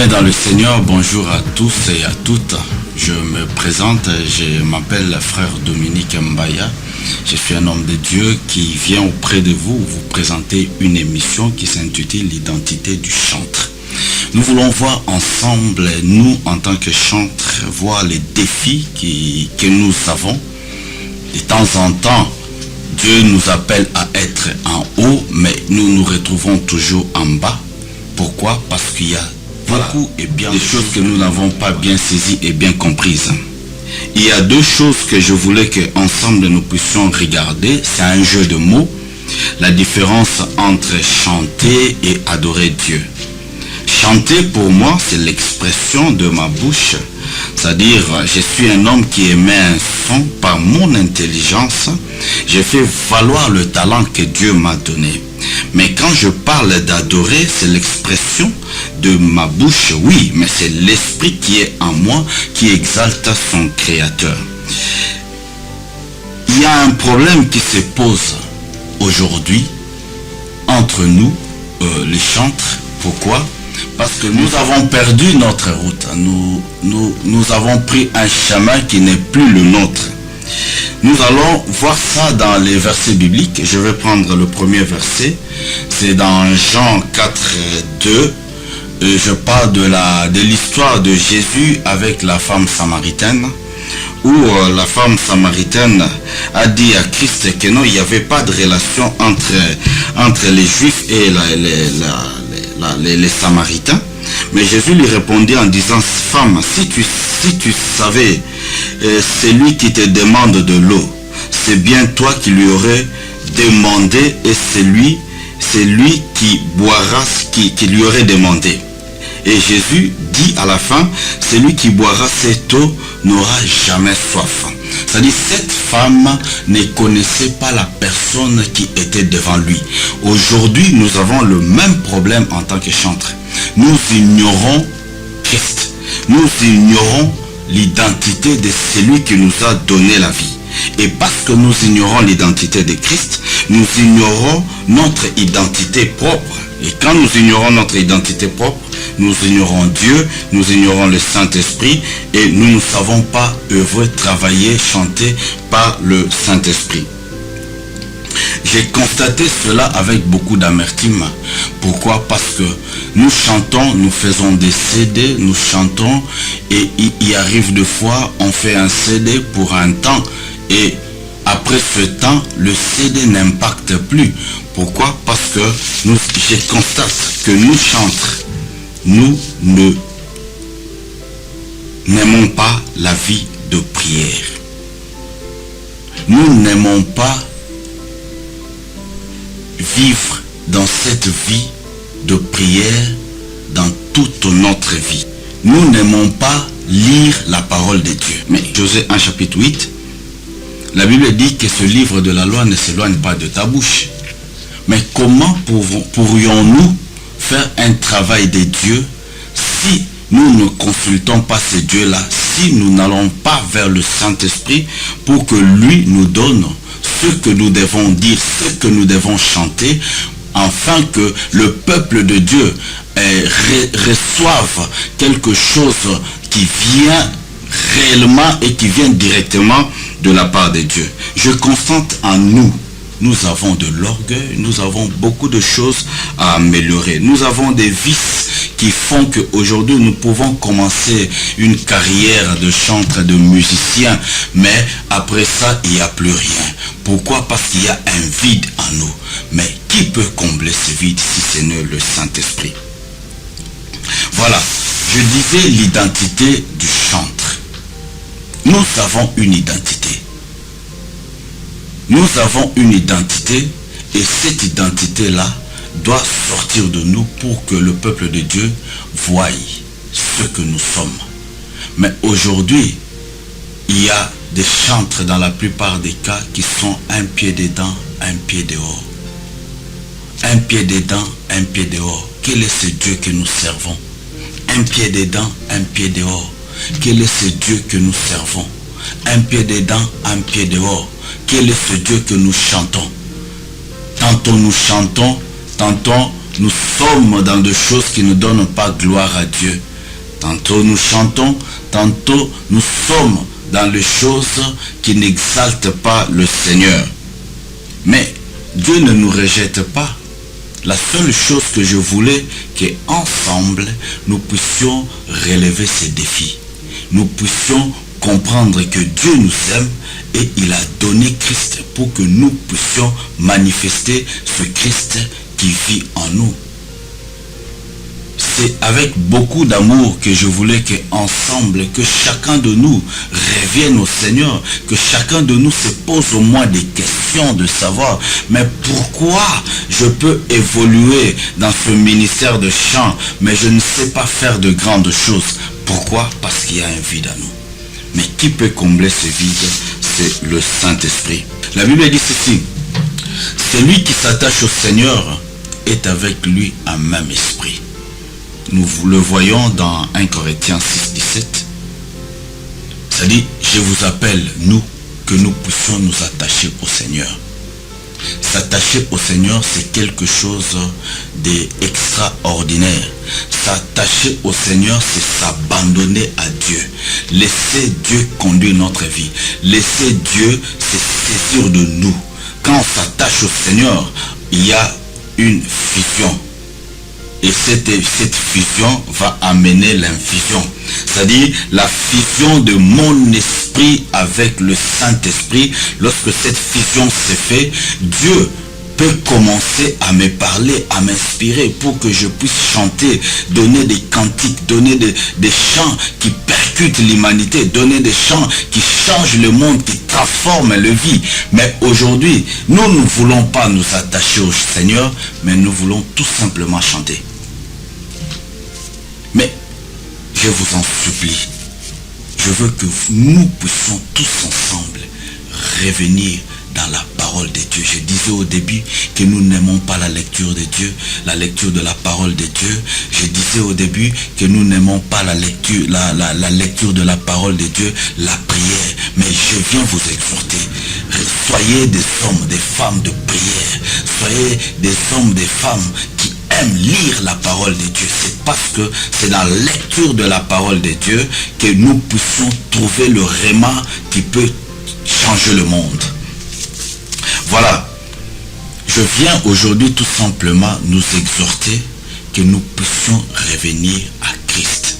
Bien-aimés dans le Seigneur, bonjour à tous et à toutes. Je me présente, je m'appelle frère Dominique Mbaya. Je suis un homme de Dieu qui vient auprès de vous présenter une émission qui s'intitule l'identité du chantre. Nous voulons voir ensemble, nous en tant que chantres, voir les défis que nous avons. De temps en temps, Dieu nous appelle à être en haut, mais nous nous retrouvons toujours en bas. Pourquoi? Parce qu'il y a beaucoup et bien des choses que nous n'avons pas bien saisies et bien comprises. Il y a deux choses que je voulais qu'ensemble nous puissions regarder. C'est un jeu de mots. La différence entre chanter et adorer Dieu. Chanter pour moi, c'est l'expression de ma bouche. C'est-à-dire, je suis un homme qui émet un son par mon intelligence. Je fais valoir le talent que Dieu m'a donné. Mais quand je parle d'adorer, c'est l'expression de ma bouche, oui, mais c'est l'esprit qui est en moi qui exalte son créateur. Il y a un problème qui se pose aujourd'hui entre nous, les chantres. Pourquoi? Parce que nous avons perdu notre route. Nous avons pris un chemin qui n'est plus le nôtre. Nous allons voir ça dans les versets bibliques. Je vais prendre le premier verset. C'est dans Jean 4, 2. Je parle de l'histoire de Jésus avec la femme samaritaine. Où la femme samaritaine a dit à Christ que non, il n'y avait pas de relation entre les Juifs et les Samaritains. Mais Jésus lui répondit en disant: femme, si tu savais, c'est lui qui te demande de l'eau, c'est bien toi qui lui aurais demandé, et c'est lui qui boira qui lui aurait demandé. Et Jésus dit à la fin: celui qui boira cette eau n'aura jamais soif. C'est-à-dire, cette femme ne connaissait pas la personne qui était devant lui. Aujourd'hui, nous avons le même problème en tant que chantres. Nous ignorons Christ. Nous ignorons l'identité de celui qui nous a donné la vie. Et parce que nous ignorons l'identité de Christ, nous ignorons notre identité propre. Et quand nous ignorons notre identité propre, nous ignorons Dieu, nous ignorons le Saint-Esprit, et nous ne savons pas œuvrer, travailler, chanter par le Saint-Esprit. J'ai constaté cela avec beaucoup d'amertume. Pourquoi? Parce que nous chantons, nous faisons des CD, nous chantons, et il arrive des fois, on fait un CD pour un temps, et après ce temps, le CD n'impacte plus. Pourquoi? Parce que je constate que nous chantres, nous n'aimons pas la vie de prière. Nous n'aimons pas vivre dans cette vie de prière dans toute notre vie. Nous n'aimons pas lire la parole de Dieu. Mais Josué 1 chapitre 8, la Bible dit que ce livre de la loi ne s'éloigne pas de ta bouche. Mais comment pourrions-nous faire un travail de Dieu si nous ne consultons pas ce Dieu-là, si nous n'allons pas vers le Saint-Esprit pour que lui nous donne ce que nous devons dire, ce que nous devons chanter, afin que le peuple de Dieu reçoive quelque chose qui vient réellement et qui vient directement de la part de Dieu. Je constate en nous, nous avons de l'orgueil, nous avons beaucoup de choses à améliorer. Nous avons des vices qui font qu'aujourd'hui nous pouvons commencer une carrière de chantre, de musicien, mais après ça, il n'y a plus rien. Pourquoi? Parce qu'il y a un vide en nous. Mais qui peut combler ce vide si ce n'est le Saint-Esprit? Voilà, je disais l'identité du chantre. Nous avons une identité. Nous avons une identité, et cette identité-là doit sortir de nous pour que le peuple de Dieu voie ce que nous sommes. Mais aujourd'hui, il y a des chantres dans la plupart des cas qui sont un pied dedans, un pied dehors. Un pied dedans, un pied dehors. Quel est ce Dieu que nous servons? Un pied dedans, un pied dehors. Quel est ce Dieu que nous servons? Un pied dedans, un pied dehors. Quel est ce Dieu que nous chantons? Tantôt nous chantons, tantôt nous sommes dans des choses qui ne donnent pas gloire à Dieu. Tantôt nous chantons, tantôt nous sommes dans les choses qui n'exaltent pas le Seigneur. Mais Dieu ne nous rejette pas. La seule chose que je voulais, qu'ensemble, nous puissions relever ces défis. Nous puissions comprendre que Dieu nous aime et il a donné Christ pour que nous puissions manifester ce Christ qui vit en nous. C'est avec beaucoup d'amour que je voulais qu'ensemble, que chacun de nous revienne au Seigneur, que chacun de nous se pose au moins des questions de savoir, mais pourquoi je peux évoluer dans ce ministère de chant, mais je ne sais pas faire de grandes choses? Pourquoi? Parce qu'il y a un vide à nous. Mais qui peut combler ce vide? C'est le Saint-Esprit. La Bible dit ceci: celui qui s'attache au Seigneur est avec lui un même esprit. Nous le voyons dans 1 Corinthiens 6, 17. Ça dit, je vous appelle, nous, que nous puissions nous attacher au Seigneur. S'attacher au Seigneur, c'est quelque chose d'extraordinaire. S'attacher au Seigneur, c'est s'abandonner à Dieu. Laisser Dieu conduire notre vie. Laisser Dieu se saisir de nous. Quand on s'attache au Seigneur, il y a une fusion. Et cette fusion va amener l'infusion. C'est-à-dire la fusion de mon esprit avec le Saint-Esprit. Lorsque cette fusion se fait, Dieu peut commencer à me parler, à m'inspirer pour que je puisse chanter, donner des cantiques, donner des chants qui percutent l'humanité, donner des chants qui changent le monde, qui transforment la vie. Mais aujourd'hui, nous ne voulons pas nous attacher au Seigneur, mais nous voulons tout simplement chanter. Mais je vous en supplie, je veux que nous puissions tous ensemble revenir dans la parole de Dieu. Je disais au début que nous n'aimons pas la lecture de Dieu, la lecture de la parole de Dieu. Je disais au début que nous n'aimons pas la lecture, la lecture de la parole de Dieu, la prière. Mais je viens vous exhorter. Soyez des hommes, des femmes de prière. Soyez des hommes, des femmes qui aiment lire la parole de Dieu. C'est parce que c'est dans la lecture de la parole de Dieu que nous puissions trouver le réma qui peut changer le monde. Voilà, je viens aujourd'hui tout simplement nous exhorter que nous puissions revenir à Christ,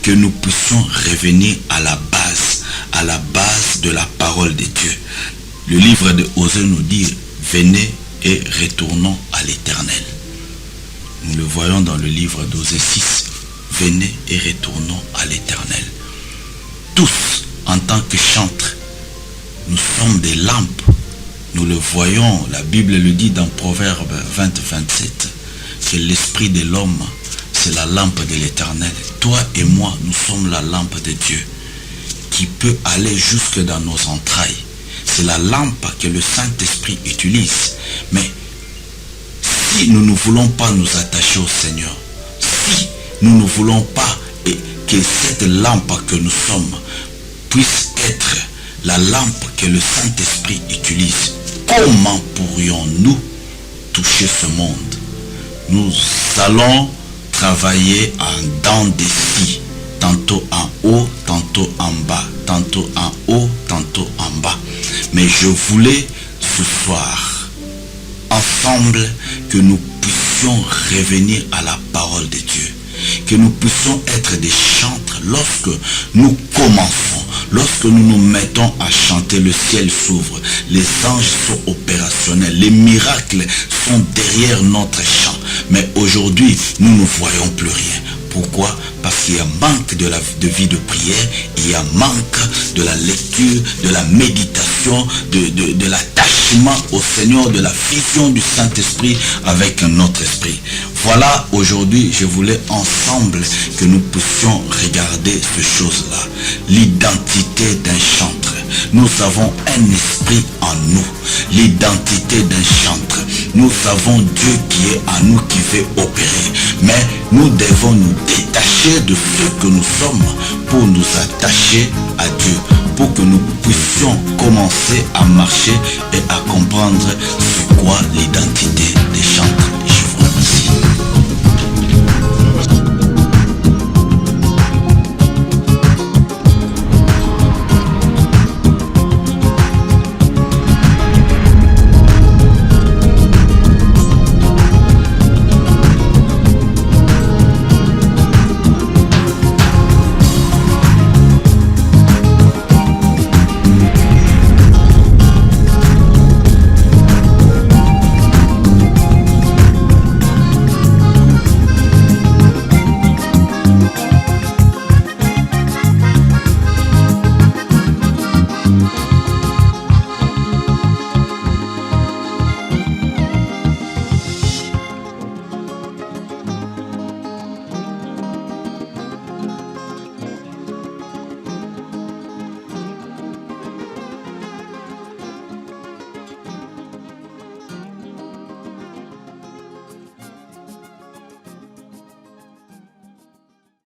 que nous puissions revenir à la base de la parole de Dieu. Le livre de Osée nous dit, venez et retournons à l'Éternel. Nous le voyons dans le livre d'Osée 6, venez et retournons à l'Éternel. Tous, en tant que chantres, nous sommes des lampes. Nous le voyons, la Bible le dit dans Proverbe 20, 27, que l'esprit de l'homme, c'est la lampe de l'Éternel. Toi et moi, nous sommes la lampe de Dieu, qui peut aller jusque dans nos entrailles. C'est la lampe que le Saint-Esprit utilise. Mais si nous ne voulons pas nous attacher au Seigneur, si nous ne voulons pas que cette lampe que nous sommes puisse être la lampe que le Saint-Esprit utilise, comment pourrions-nous toucher ce monde? Nous allons travailler en dents des scies, tantôt en haut, tantôt en bas, tantôt en haut, tantôt en bas. Mais je voulais ce soir, ensemble, que nous puissions revenir à la parole de Dieu. Que nous puissions être des chantres lorsque nous commençons, lorsque nous nous mettons à chanter, le ciel s'ouvre, les anges sont opérationnels, les miracles sont derrière notre chant. Mais aujourd'hui, nous ne voyons plus rien. Pourquoi? Parce qu'il y a manque de vie de prière, il y a manque de la lecture, de la méditation, de l'attachement au Seigneur, de la fusion du Saint-Esprit avec notre esprit. Voilà, aujourd'hui, je voulais ensemble que nous puissions regarder ces choses-là. L'identité d'un chantre. Nous avons un esprit en nous. L'identité d'un chantre. Nous avons Dieu qui est en nous, qui veut opérer. Mais nous devons nous détacher de ce que nous sommes pour nous attacher à Dieu. Pour que nous puissions commencer à marcher et à comprendre c'est quoi l'identité des chantres.